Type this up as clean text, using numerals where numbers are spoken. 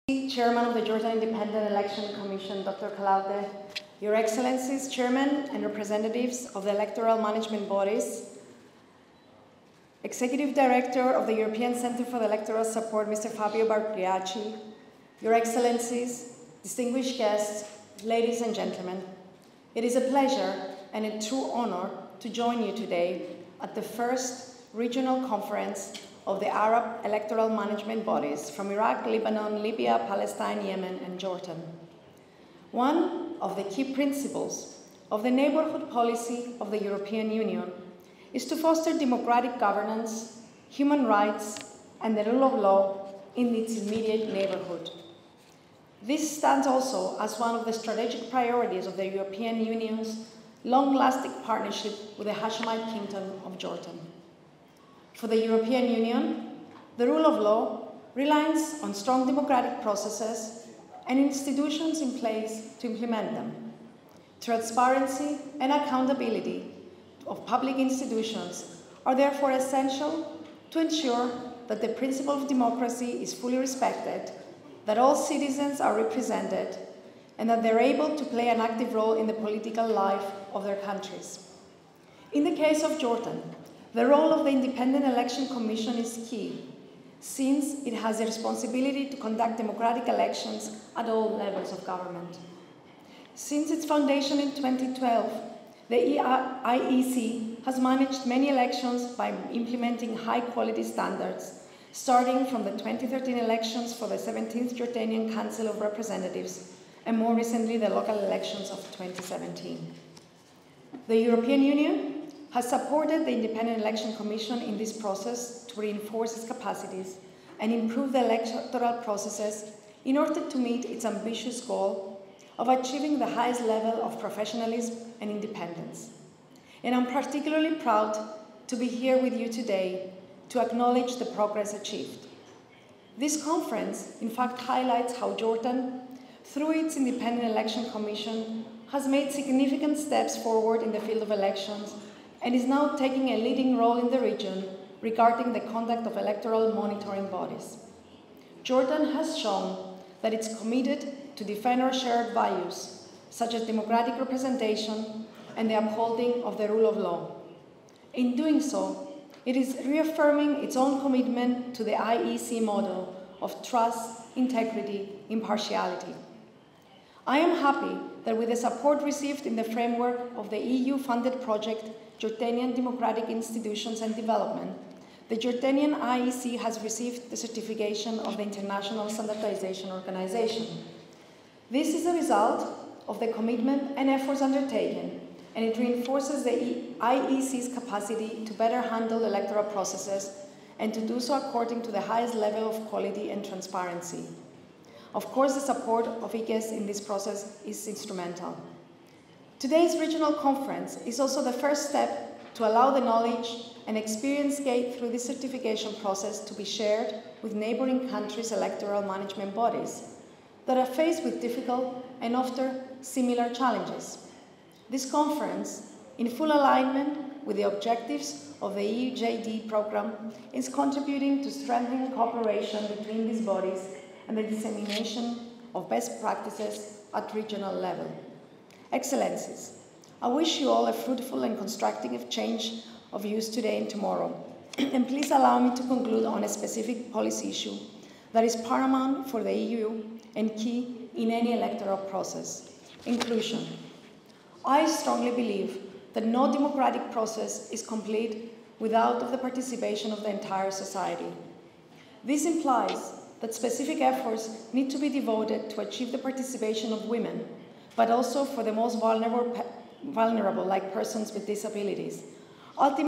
Chairman of the Jordan Independent Election Commission, Dr. Khalawde, Your Excellencies, Chairman and representatives of the electoral management bodies, Executive Director of the European Center for the Electoral Support, Mr. Fabio Bargliacci, Your Excellencies, distinguished guests, ladies and gentlemen, it is a pleasure and a true honor to join you today at the first Regional Conference of the Arab electoral management bodies from Iraq, Lebanon, Libya, Palestine, Yemen, and Jordan. One of the key principles of the neighborhood policy of the European Union is to foster democratic governance, human rights, and the rule of law in its immediate neighborhood. This stands also as one of the strategic priorities of the European Union's long-lasting partnership with the Hashemite Kingdom of Jordan. For the European Union, the rule of law relies on strong democratic processes and institutions in place to implement them. Transparency and accountability of public institutions are therefore essential to ensure that the principle of democracy is fully respected, that all citizens are represented, and that they're able to play an active role in the political life of their countries. In the case of Jordan, the role of the Independent Election Commission is key, since it has the responsibility to conduct democratic elections at all levels of government. Since its foundation in 2012, the IEC has managed many elections by implementing high-quality standards, starting from the 2013 elections for the 17th Jordanian Council of Representatives, and more recently the local elections of 2017. The European Union has supported the Independent Election Commission in this process to reinforce its capacities and improve the electoral processes in order to meet its ambitious goal of achieving the highest level of professionalism and independence. And I'm particularly proud to be here with you today to acknowledge the progress achieved. This conference, in fact, highlights how Jordan, through its Independent Election Commission, has made significant steps forward in the field of elections and is now taking a leading role in the region regarding the conduct of electoral monitoring bodies. Jordan has shown that it's committed to defend our shared values, such as democratic representation and the upholding of the rule of law. In doing so, it is reaffirming its own commitment to the IEC model of trust, integrity, impartiality. I am happy that with the support received in the framework of the EU-funded project Jordanian Democratic Institutions and Development, the Jordanian IEC has received the certification of the International Standardization Organization. This is a result of the commitment and efforts undertaken, and it reinforces the IEC's capacity to better handle electoral processes and to do so according to the highest level of quality and transparency. Of course, the support of ECES in this process is instrumental. Today's regional conference is also the first step to allow the knowledge and experience gained through this certification process to be shared with neighboring countries' electoral management bodies that are faced with difficult and often similar challenges. This conference, in full alignment with the objectives of the EUJD program, is contributing to strengthening cooperation between these bodies and the dissemination of best practices at regional level. Excellencies, I wish you all a fruitful and constructive exchange of views today and tomorrow. And please allow me to conclude on a specific policy issue that is paramount for the EU and key in any electoral process: inclusion. I strongly believe that no democratic process is complete without the participation of the entire society. This implies that specific efforts need to be devoted to achieve the participation of women, but also for the most vulnerable like persons with disabilities. Ultimately,